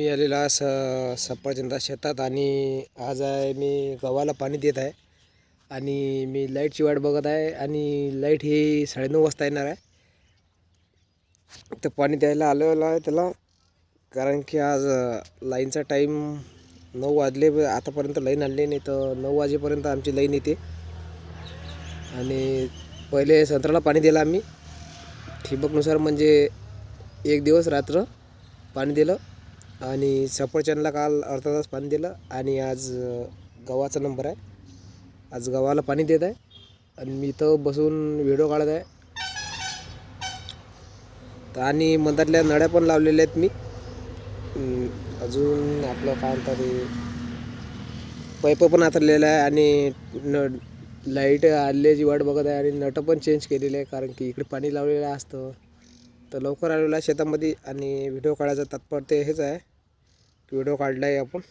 मी आलेला सफरचंदा शेतात आणि आज आहे मी गव्हाला पाणी देत आहे आणि मी लाईटची वाट बघत आहे आणि लाईट ही 9:30 वाजता येणार आहे. तर पाणी द्यायला आलेलं आहे त्याला, कारण की आज लाईनचा टाईम 9 वाजले. आतापर्यंत लाईन आली नाही, तर 9 वाजेपर्यंत आमची लाईन येते. आणि पहिले संत्र्याला पाणी दिलं आम्ही ठिबकनुसार, म्हणजे एक दिवस रात्र पाणी दिलं आणि सफरचंदला काल अर्धा तास पाणी दिलं. आणि आज गव्हाचा नंबर आहे, आज गव्हाला पाणी देत आहे आणि मी इथं बसून व्हिडिओ काढत आहे. तर आणि मधातल्या नळ्या पण लावलेल्या आहेत मी. अजून आपलं काय म्हणतात ते पाईप पण आतरलेला आहे आणि लाईट आल्याची वाट बघत आहे आणि नट पण चेंज केलेले आहे, कारण की इकडे पाणी लावलेलं असतं. तर लवकर आलेला आहे शेतामध्ये आणि व्हिडिओ काढायचं तात्पर्य हेच आहे की व्हिडिओ काढला आहे आपण.